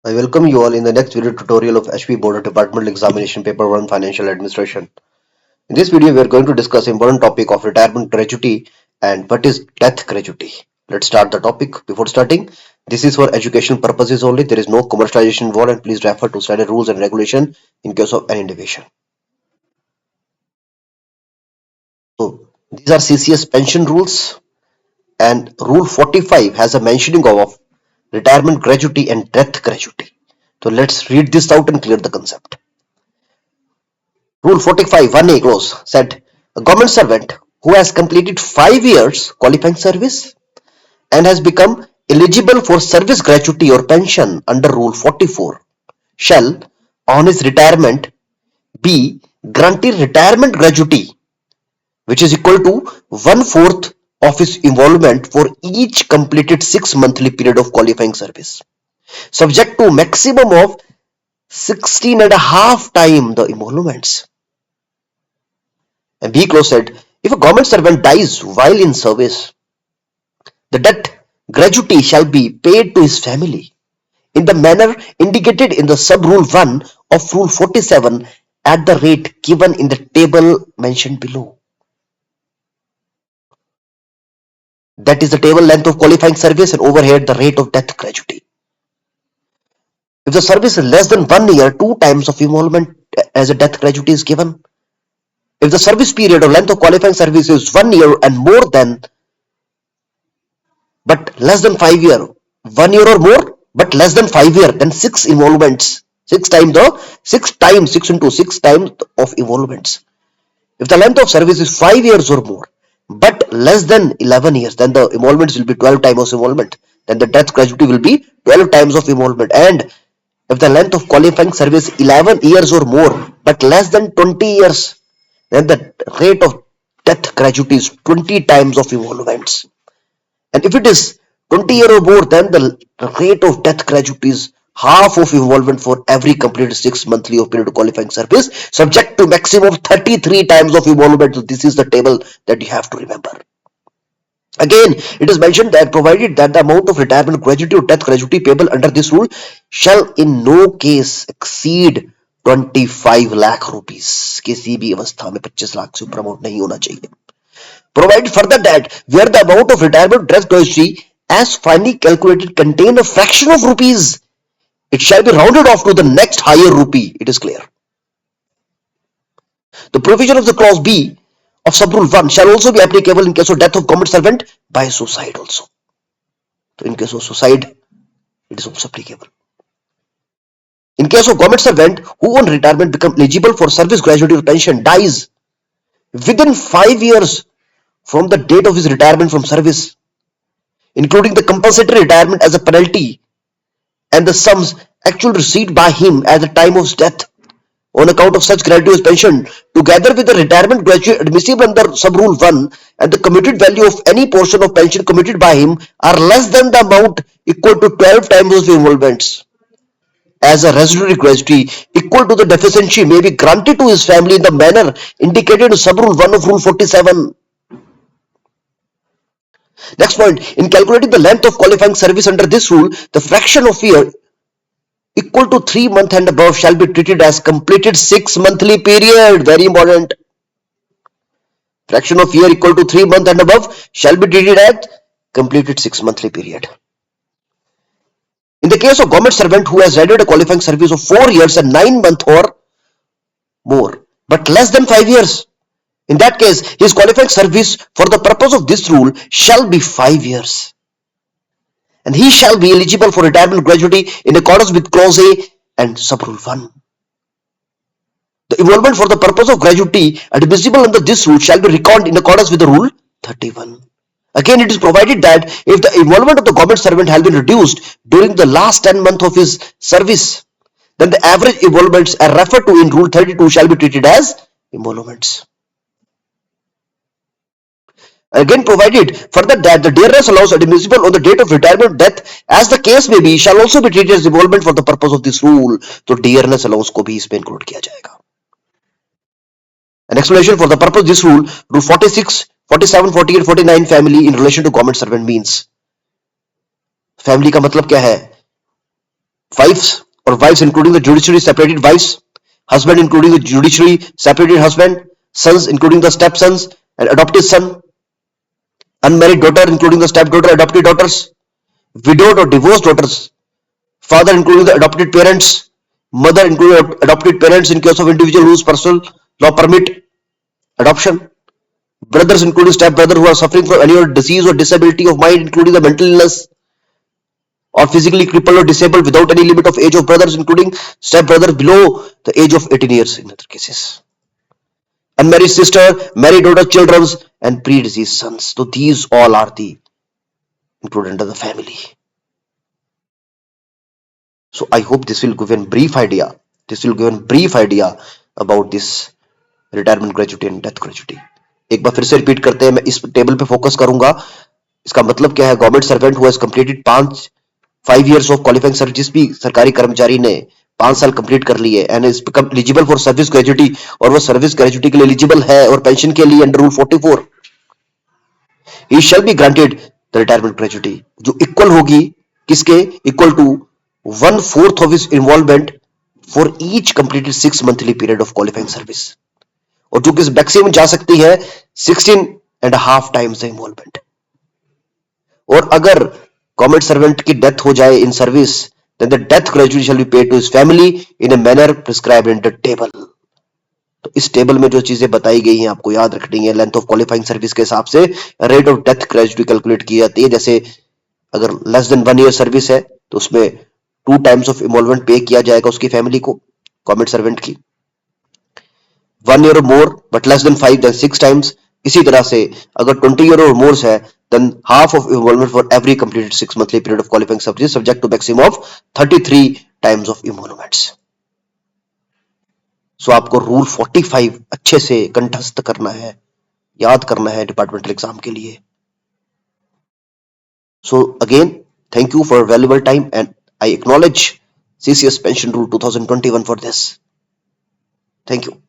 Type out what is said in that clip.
I welcome you all in the next video tutorial of HP Board Departmental Examination Paper 1 Financial Administration. In this video, we are going to discuss important topic of retirement gratuity and what is death gratuity. Let's start the topic. Before starting, this is for educational purposes only. There is no commercialization involved and please refer to standard rules and regulation in case of any deviation. So, these are CCS pension rules and Rule 45 has a mentioning of retirement gratuity and death gratuity. So let's read this out and clear the concept. Rule 45 1A clause said a government servant who has completed 5 years qualifying service and has become eligible for service gratuity or pension under Rule 44 shall on his retirement be granted retirement gratuity which is equal to 1/4 of his involvement for each completed 6 monthly period of qualifying service, subject to maximum of 16.5 times the emoluments. And B clause said, if a government servant dies while in service, the death gratuity shall be paid to his family in the manner indicated in the sub-rule 1 of Rule 47 at the rate given in the table mentioned below. That is the table length of qualifying service and over here the rate of death gratuity. If the service is less than 1 year, 2 times of emolument as a death gratuity is given. If the service period or length of qualifying service is 1 year and more than but less than 5 year, 1 year or more but less than 5 year, then 6 emoluments, 6 times 6 into 6 times of emoluments. If the length of service is 5 years or more but less than 11 years, then the emoluments will be 12 times of emolument. Then the death gratuity will be 12 times of emolument. And if the length of qualifying service 11 years or more but less than 20 years, then the rate of death gratuity is 20 times of emoluments. And if it is 20 years or more, then the rate of death gratuity is half of involvement for every completed 6 monthly of period of qualifying service, subject to maximum 33 times of involvement. So this is the table that you have to remember. Again, it is mentioned that provided that the amount of retirement gratuity or death gratuity payable under this rule shall in no case exceed 25 lakh rupees. किसी भी अवस्था में 25 लाख से ऊपर amount नहीं होना चाहिए. Provide further that where the amount of retirement death gratuity as finally calculated contain a fraction of rupees, it shall be rounded off to the next higher rupee. It is clear. The provision of the clause B of sub-rule 1 shall also be applicable in case of death of government servant by suicide also. So in case of suicide, it is also applicable. In case of government servant who on retirement become eligible for service gratuity or pension dies within 5 years from the date of his retirement from service, including the compulsory retirement as a penalty and the sums actually received by him at the time of his death on account of such gratuitous pension, together with the retirement gratuity admissible under sub-rule 1 and the commuted value of any portion of pension commuted by him are less than the amount equal to 12 times of emoluments. As a residuary gratuity equal to the deficiency may be granted to his family in the manner indicated in sub-rule 1 of Rule 47. Next point, in calculating the length of qualifying service under this rule, the fraction of year equal to 3 months and above shall be treated as completed 6 monthly period. Very important. Fraction of year equal to 3 months and above shall be treated as completed 6 monthly period. In the case of government servant who has rendered a qualifying service of 4 years and 9 months or more, but less than 5 years, in that case, his qualifying service for the purpose of this rule shall be 5 years. And he shall be eligible for retirement gratuity in accordance with clause A and sub-rule 1. The involvement for the purpose of gratuity admissible under this rule shall be reckoned in accordance with the rule 31. Again, it is provided that if the involvement of the government servant has been reduced during the last 10 months of his service, then the average emoluments are referred to in rule 32 shall be treated as emoluments. Again, provided further that the dearness allowance admissible on the date of retirement death as the case may be shall also be treated as emolument for the purpose of this rule. तो dearness allowance को भी इसमें include किया जाएगा. An explanation for the purpose of this rule, rule 46, 47, 48, 49 family in relation to government servant means. Family का मतलब क्या है? wives including the judiciary separated wives, husband including the judiciary separated husband, sons including the stepsons and adopted son, unmarried daughter including the stepdaughter, adopted daughters, widowed or divorced daughters, father including the adopted parents, mother including adopted parents in case of individual whose personal law permit adoption, brothers including stepbrother who are suffering from any disease or disability of mind including the mental illness, or physically crippled or disabled without any limit of age of brothers including stepbrother below the age of 18 years in other cases, unmarried sister, married daughter, children and pre-deceased sons. So these all are the included under the family. So I hope this will give a brief idea. About this retirement gratuity and death gratuity. एक बार फिर से repeat करते हैं, मैं इस table पे focus करूंगा. इसका मतलब क्या है? Government servant who has completed 5 years of qualifying service, जिस भी सरकारी कर्मचारी ने 5 साल कंप्लीट कर लिए and is become eligible for service gratuity, और वो सर्विस ग्रेजुटी के लिए एलिजिबल है और पेंशन के लिए under rule 44, he shall be granted the retirement gratuity, जो इक्वल होगी किसके? Equal to 1/4 of his involvement for each completed 6 monthly period of qualifying service, और जो कि मैक्सिमम जा सकती है 16.5 times the involvement. और अगर गवर्नमेंट सर्वेंट की डेथ हो जाए in service, then the death gratuity shall be paid to his family in a manner prescribed in the table. तो इस टेबल में जो चीजें बताई गई हैं आपको याद रखनी है. लेंथ ऑफ क्वालिफाइंग सर्विस के हिसाब से rate of death gratuity calculate की जाती है. जैसे अगर लेस देन 1 year सर्विस है तो उसमें 2 times ऑफ इन्वॉल्वमेंट पे किया जाएगा उसकी फैमिली को, गवर्नमेंट सर्वेंट की. 1 year or more but less than 5 then 6 times. इसी तरह से अगर 20 year or more है then half of involvement for every completed 6 monthly period of qualifying service subject to maximum of 33 times of involvements. So आपको rule 45 अच्छे से कंठस्थ करना है, याद करना है डिपार्टमेंटल एग्जाम के लिए. So again, thank you for valuable time and I acknowledge CCS Pension Rule 2021 for this. Thank you.